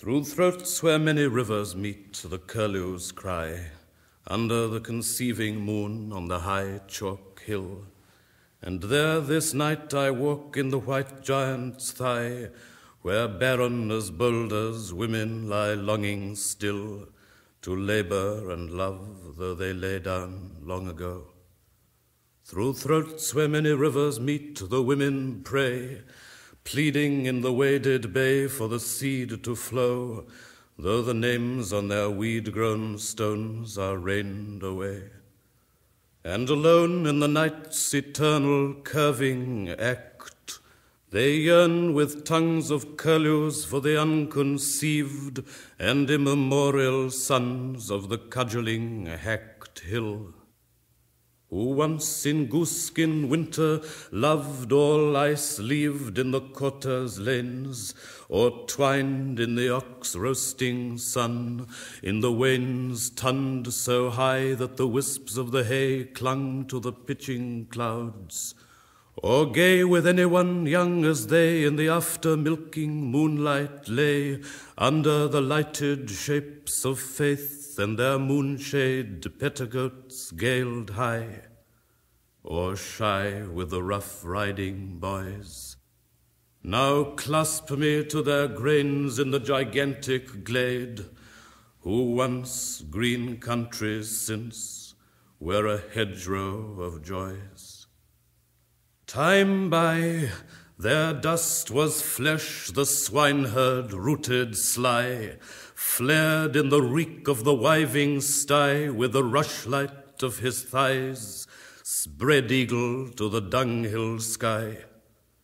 Through throats where many rivers meet, the curlews cry, under the conceiving moon on the high chalk hill. And there this night I walk in the white giant's thigh, where barren as boulders women lie longing still, to labor and love though they lay down long ago. Through throats where many rivers meet, the women pray, pleading in the waded bay for the seed to flow, though the names on their weed-grown stones are rained away. And alone in the night's eternal curving act, they yearn with tongues of curlews for the unconceived and immemorial sons of the cudgelling hacked hill, who once in gooseskin winter loved all ice-leaved in the quarters lanes, or twined in the ox-roasting sun, in the wains tunned so high that the wisps of the hay clung to the pitching clouds, or gay with anyone young as they in the after-milking moonlight lay under the lighted shapes of faith and their moonshade petticoats galed high, or shy with the rough-riding boys. Now clasp me to their grains in the gigantic glade, who once, green countries since, were a hedgerow of joys. Time by, their dust was flesh the swineherd rooted sly, flared in the reek of the wiving sty with the rushlight of his thighs, spread eagle to the dunghill sky.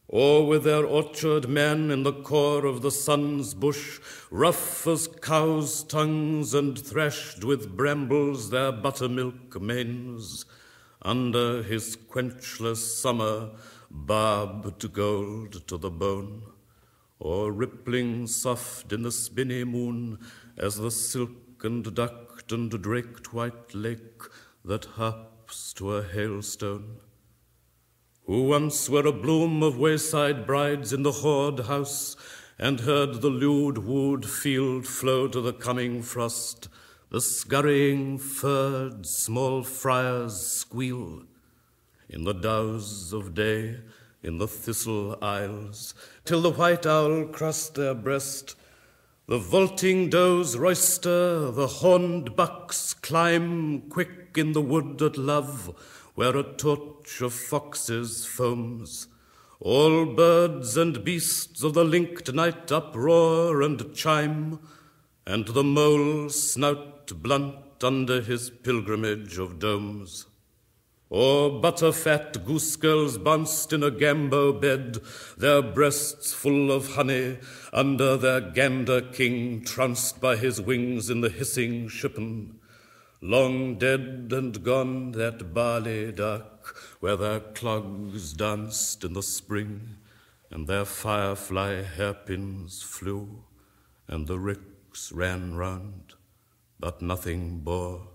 Or with their orchard men in the core of the sun's bush, rough as cows' tongues and threshed with brambles their buttermilk manes, under his quenchless summer barbed gold to the bone, or rippling soft in the spinny moon as the silk and ducked and draked white lake that harps to a hailstone, who once were a bloom of wayside brides in the hoard house, and heard the lewd-wooed field flow to the coming frost, the scurrying furred small friars squeal in the dows of day, in the thistle aisles, till the white owl crossed their breast. The vaulting does roister, the horned bucks climb quick in the wood at love, where a torch of foxes foams. All birds and beasts of the linked night uproar and chime, and the mole snout blunt under his pilgrimage of domes. Or butterfat goose girls bounced in a gambo bed, their breasts full of honey, under their gander king trounced by his wings in the hissing shippen. Long dead and gone that barley dark, where their clogs danced in the spring, and their firefly hairpins flew, and the ricks ran round, but nothing bore.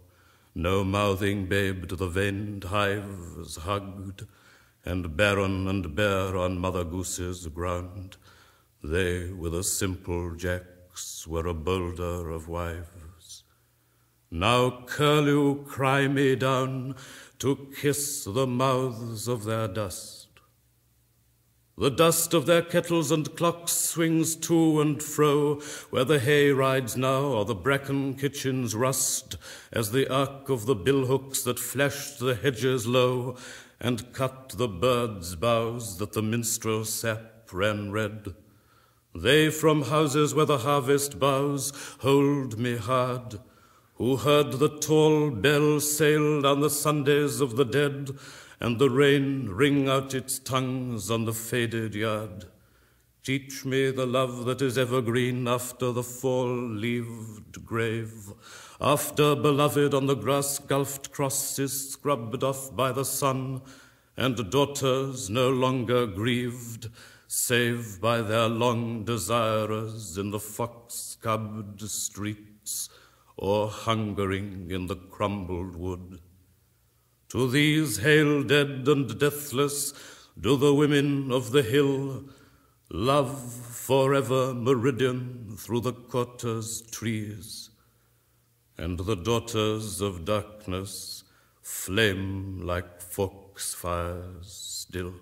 No mouthing babe to the veined hives hugged, and barren and bare on Mother Goose's ground, they with a simple jacks were a boulder of wives. Now curlew cry me down to kiss the mouths of their dust. The dust of their kettles and clocks swings to and fro, where the hay rides now or the bracken kitchens rust, as the arc of the billhooks that flashed the hedges low, and cut the birds' boughs that the minstrel sap ran red. They from houses where the harvest boughs hold me hard, who heard the tall bell sail down the Sundays of the dead, and the rain wring out its tongues on the faded yard. Teach me the love that is evergreen after the fall-leaved grave, after beloved on the grass-gulfed cross is scrubbed off by the sun, and daughters no longer grieved, save by their long desirers in the fox-cubbed streets, or hungering in the crumbled wood. To these hail dead and deathless do the women of the hill Love forever meridian through the quarter's trees, and the daughters of darkness flame like fox fires still.